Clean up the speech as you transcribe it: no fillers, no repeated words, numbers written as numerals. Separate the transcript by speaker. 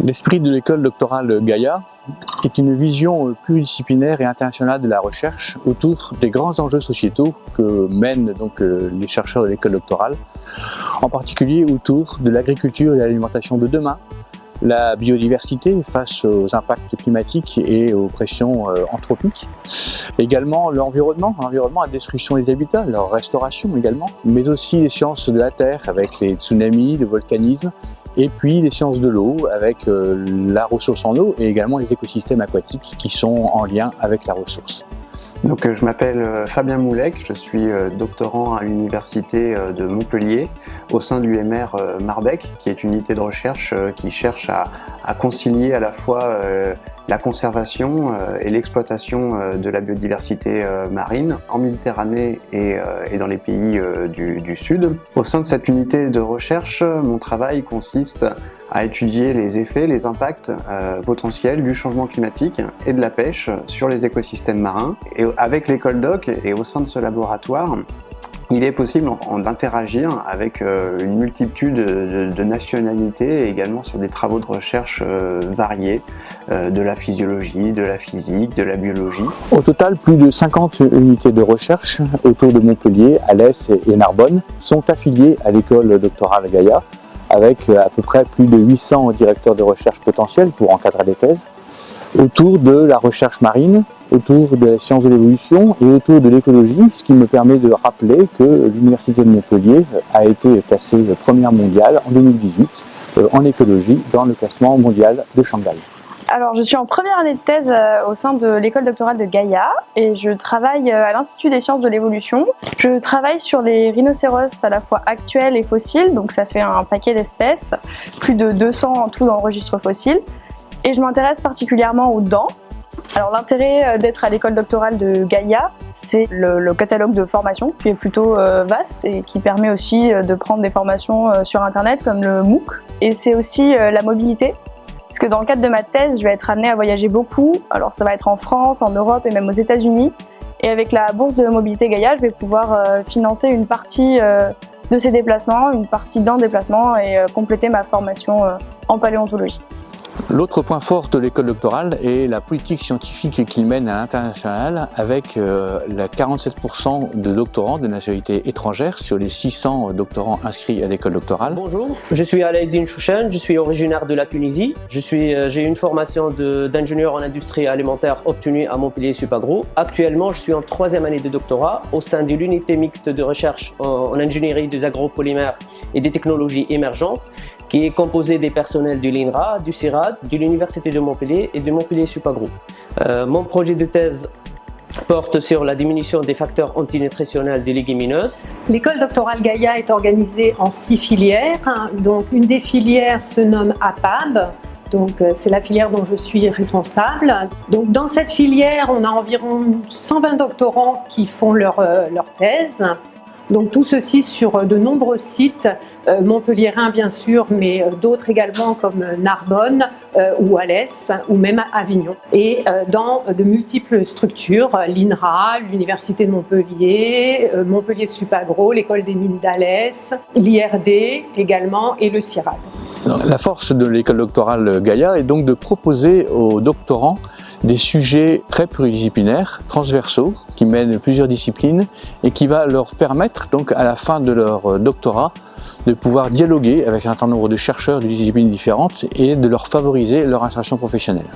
Speaker 1: L'esprit de l'école doctorale Gaïa est une vision pluridisciplinaire et internationale de la recherche autour des grands enjeux sociétaux que mènent les chercheurs de l'école doctorale, en particulier autour de l'agriculture et de l'alimentation de demain, la biodiversité face aux impacts climatiques et aux pressions anthropiques, également l'environnement, la destruction des habitats, leur restauration également, mais aussi les sciences de la terre avec les tsunamis, le volcanisme, et puis les sciences de l'eau avec la ressource en eau et également les écosystèmes aquatiques qui sont en lien avec la ressource.
Speaker 2: Donc, je m'appelle Fabien Moulec, je suis doctorant à l'université de Montpellier au sein du MR Marbec, qui est une unité de recherche qui cherche à concilier à la fois la conservation et l'exploitation de la biodiversité marine en Méditerranée et dans les pays du Sud. Au sein de cette unité de recherche, mon travail consiste à étudier les effets, les impacts potentiels du changement climatique et de la pêche sur les écosystèmes marins. Et avec l'école doc et au sein de ce laboratoire, il est possible d'interagir avec une multitude de nationalités et également sur des travaux de recherche variés, de la physiologie, de la physique, de la biologie.
Speaker 1: Au total, plus de 50 unités de recherche autour de Montpellier, Alès et Narbonne sont affiliées à l'école doctorale Gaïa, avec à peu près plus de 800 directeurs de recherche potentiels pour encadrer des thèses, autour de la recherche marine, autour de la science de l'évolution et autour de l'écologie, ce qui me permet de rappeler que l'Université de Montpellier a été classée première mondiale en 2018 en écologie dans le classement mondial de Shanghai.
Speaker 3: Alors, je suis en première année de thèse au sein de l'école doctorale de Gaïa et je travaille à l'Institut des sciences de l'évolution. Je travaille sur les rhinocéros à la fois actuels et fossiles, donc ça fait un paquet d'espèces, plus de 200 en tout dans le registre fossile. Et je m'intéresse particulièrement aux dents. Alors l'intérêt d'être à l'école doctorale de Gaïa, c'est le catalogue de formation qui est plutôt vaste et qui permet aussi de prendre des formations sur internet comme le MOOC. Et c'est aussi la mobilité. Parce que dans le cadre de ma thèse, je vais être amenée à voyager beaucoup. Alors ça va être en France, en Europe et même aux États-Unis. Et avec la bourse de mobilité Gaïa, je vais pouvoir financer une partie de ces déplacements, une partie d'un déplacement et compléter ma formation en paléontologie.
Speaker 1: L'autre point fort de l'école doctorale est la politique scientifique qu'il mène à l'international avec la 47% de doctorants de nationalité étrangère sur les 600 doctorants inscrits à l'école doctorale.
Speaker 4: Bonjour, je suis Alaeddin Chouchen, je suis originaire de la Tunisie. J'ai une formation d'ingénieur en industrie alimentaire obtenue à Montpellier Supagro. Actuellement, je suis en 3e année de doctorat au sein de l'unité mixte de recherche en ingénierie des agropolymères et des technologies émergentes qui est composée des personnels de l'INRA, du CIRAD, de l'Université de Montpellier et de Montpellier Supagro. Mon projet de thèse porte sur la diminution des facteurs antinutritionnels des légumineuses.
Speaker 5: L'école doctorale Gaïa est organisée en 6 filières. Donc, une des filières se nomme APAB. Donc, c'est la filière dont je suis responsable. Donc, dans cette filière, on a environ 120 doctorants qui font leur thèse. Donc tout ceci sur de nombreux sites, montpelliérains bien sûr, mais d'autres également comme Narbonne ou Alès ou même Avignon. Et dans de multiples structures, l'INRA, l'Université de Montpellier, Montpellier Supagro, l'École des mines d'Alès, l'IRD également et le CIRAD.
Speaker 1: La force de l'école doctorale Gaïa est donc de proposer aux doctorants des sujets très pluridisciplinaires, transversaux, qui mènent plusieurs disciplines et qui va leur permettre donc à la fin de leur doctorat de pouvoir dialoguer avec un certain nombre de chercheurs de disciplines différentes et de leur favoriser leur insertion professionnelle.